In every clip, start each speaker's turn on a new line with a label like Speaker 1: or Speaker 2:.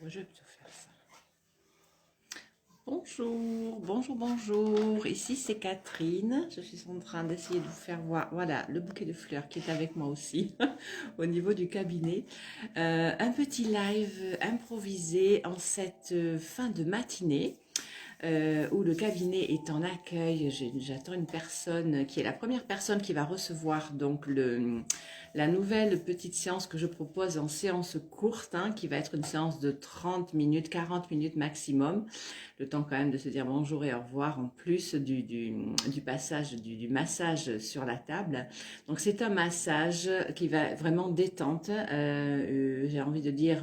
Speaker 1: Ouais, je vais plutôt faire ça. Bonjour, bonjour, bonjour. Ici c'est Catherine. Je suis en train d'essayer de vous faire voir, voilà, le bouquet de fleurs qui est avec moi aussi au niveau du cabinet. Un petit live improvisé en cette fin de matinée. Où le cabinet est en accueil. J'attends une personne qui est la première personne qui va recevoir donc la nouvelle petite séance que je propose en séance courte, hein, qui va être une séance de 30 minutes, 40 minutes maximum. Le temps quand même de se dire bonjour et au revoir en plus du passage, du massage sur la table. Donc c'est un massage qui va vraiment détente, j'ai envie de dire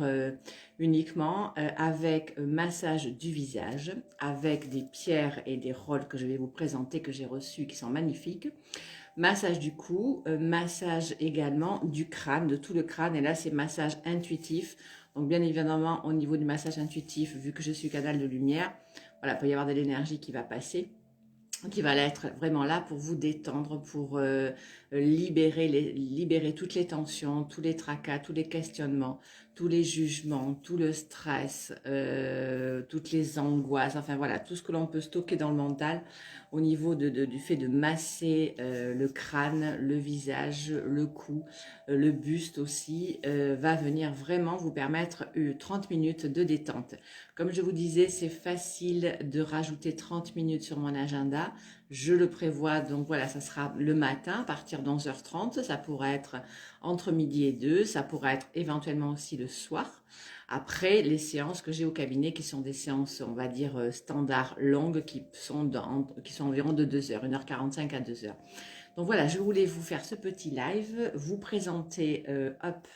Speaker 1: uniquement avec massage du visage, avec des pierres et des rôles que je vais vous présenter, que j'ai reçus, qui sont magnifiques. Massage du cou, massage également du crâne, de tout le crâne. Et là, c'est massage intuitif. Donc, bien évidemment, au niveau du massage intuitif, vu que je suis canal de lumière, voilà, il peut y avoir de l'énergie qui va passer, qui va être vraiment là pour vous détendre, pour libérer toutes les tensions, tous les tracas, tous les questionnements, tous les jugements, tout le stress, toutes les angoisses, enfin voilà, tout ce que l'on peut stocker dans le mental au niveau du fait de masser le crâne, le visage, le cou, le buste aussi, va venir vraiment vous permettre 30 minutes de détente. Comme je vous disais, c'est facile de rajouter 30 minutes sur mon agenda. Je le prévois, donc voilà, ça sera le matin à partir de 11h30. Ça pourrait être entre midi et 2. Ça pourrait être éventuellement aussi le soir. Après, les séances que j'ai au cabinet, qui sont des séances, on va dire, standards, longues, qui sont environ de 2 heures, 1h45 à 2 heures. Donc voilà, je voulais vous faire ce petit live, vous présenter, hop,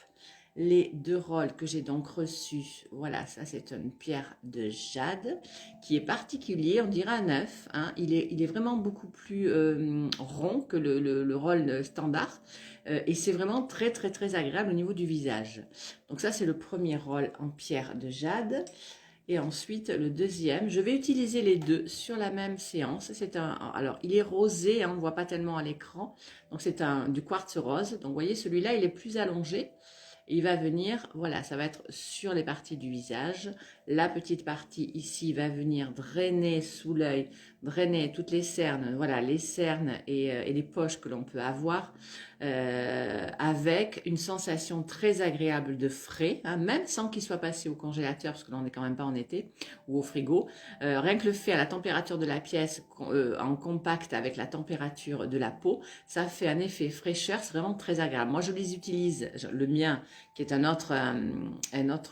Speaker 1: les deux rôles que j'ai donc reçus. Voilà, ça c'est une pierre de jade qui est particulier, on dirait un œuf, hein. Il est vraiment beaucoup plus rond que le rôle standard, et c'est vraiment très très très agréable au niveau du visage. Donc ça c'est le premier rôle en pierre de jade. Et ensuite, le deuxième, je vais utiliser les deux sur la même séance. Alors, il est rosé, hein, on ne le voit pas tellement à l'écran. Donc, c'est du quartz rose. Donc, vous voyez, celui-là, il est plus allongé. Il va venir, voilà, ça va être sur les parties du visage. La petite partie ici va venir drainer sous l'œil, drainer toutes les cernes, voilà, les cernes et les poches que l'on peut avoir, avec une sensation très agréable de frais, hein, même sans qu'il soit passé au congélateur, parce que l'on n'est quand même pas en été, ou au frigo. Rien que le fait à la température de la pièce, en compact avec la température de la peau, ça fait un effet fraîcheur, c'est vraiment très agréable. Moi, je les utilise, le mien, qui est un autre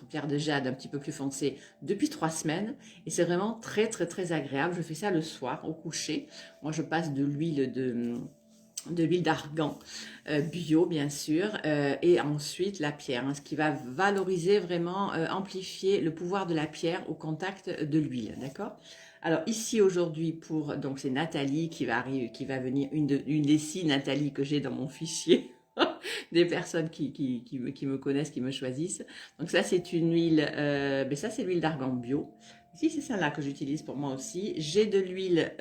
Speaker 1: pierre de jade un petit peu plus foncé, depuis 3 semaines. Et c'est vraiment très, très, très agréable. Je fais ça le soir, au coucher. Moi, je passe de l'huile d'argan bio bien sûr, et ensuite la pierre, hein, ce qui va valoriser vraiment, amplifier le pouvoir de la pierre au contact de l'huile, d'accord. Alors ici aujourd'hui donc c'est Nathalie qui va venir, une des 6 Nathalie que j'ai dans mon fichier des personnes qui me connaissent, qui me choisissent. Donc ça c'est une huile, ça c'est l'huile d'argan bio. Ici c'est celle-là que j'utilise pour moi aussi. J'ai de l'huile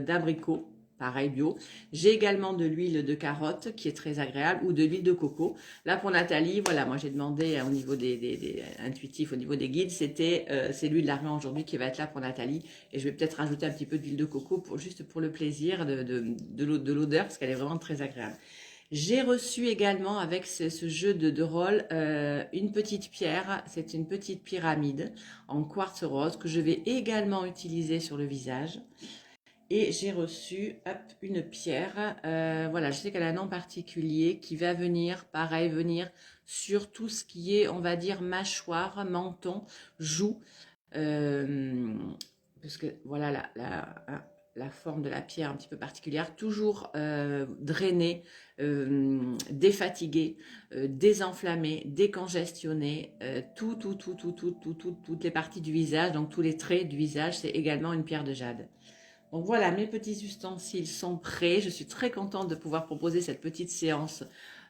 Speaker 1: d'abricot, pareil bio. J'ai également de l'huile de carotte qui est très agréable, ou de l'huile de coco. Là pour Nathalie, voilà, moi j'ai demandé au niveau des intuitifs, au niveau des guides, c'est l'huile d'argan aujourd'hui qui va être là pour Nathalie. Et je vais peut-être rajouter un petit peu d'huile de coco juste pour le plaisir de l'odeur, parce qu'elle est vraiment très agréable. J'ai reçu également avec ce jeu de rôle une petite pierre, c'est une petite pyramide en quartz rose que je vais également utiliser sur le visage. Et j'ai reçu une pierre, voilà, je sais qu'elle a un nom particulier qui va venir, pareil, venir sur tout ce qui est, on va dire, mâchoire, menton, joue, euh, parce que voilà la forme de la pierre un petit peu particulière, toujours drainée, défatiguée, désenflammée, décongestionnée, toutes les parties du visage, donc tous les traits du visage, c'est également une pierre de jade. Donc voilà, mes petits ustensiles sont prêts. Je suis très contente de pouvoir proposer cette petite séance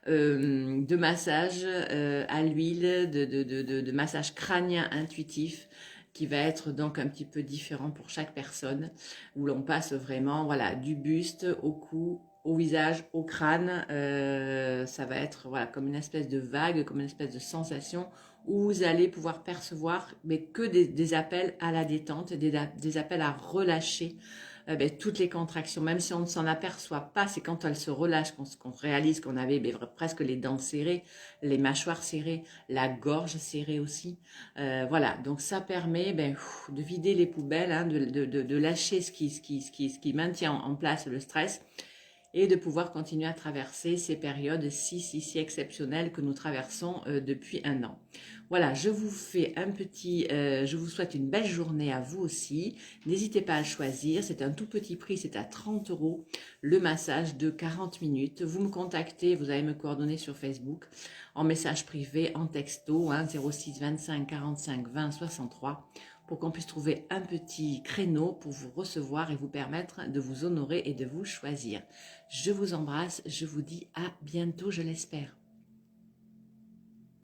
Speaker 1: de massage à l'huile, de massage crânien intuitif, qui va être donc un petit peu différent pour chaque personne, où l'on passe vraiment, voilà, du buste au cou, au visage, au crâne. Ça va être, voilà, comme une espèce de vague, comme une espèce de sensation où vous allez pouvoir percevoir mais que des appels à la détente, des appels à relâcher toutes les contractions, même si on ne s'en aperçoit pas, c'est quand elles se relâchent qu'on réalise qu'on avait presque les dents serrées, les mâchoires serrées, la gorge serrée aussi. Voilà, donc ça permet de vider les poubelles, hein, de lâcher ce qui maintient en place le stress et de pouvoir continuer à traverser ces périodes si exceptionnelles que nous traversons depuis un an. Voilà, je vous fais je vous souhaite une belle journée à vous aussi. N'hésitez pas à le choisir, c'est un tout petit prix, c'est à 30 €, le massage de 40 minutes. Vous me contactez, vous avez mes coordonnées sur Facebook, en message privé, en texto, hein, 06 25 45 20 63, pour qu'on puisse trouver un petit créneau pour vous recevoir et vous permettre de vous honorer et de vous choisir. Je vous embrasse, je vous dis à bientôt, je l'espère.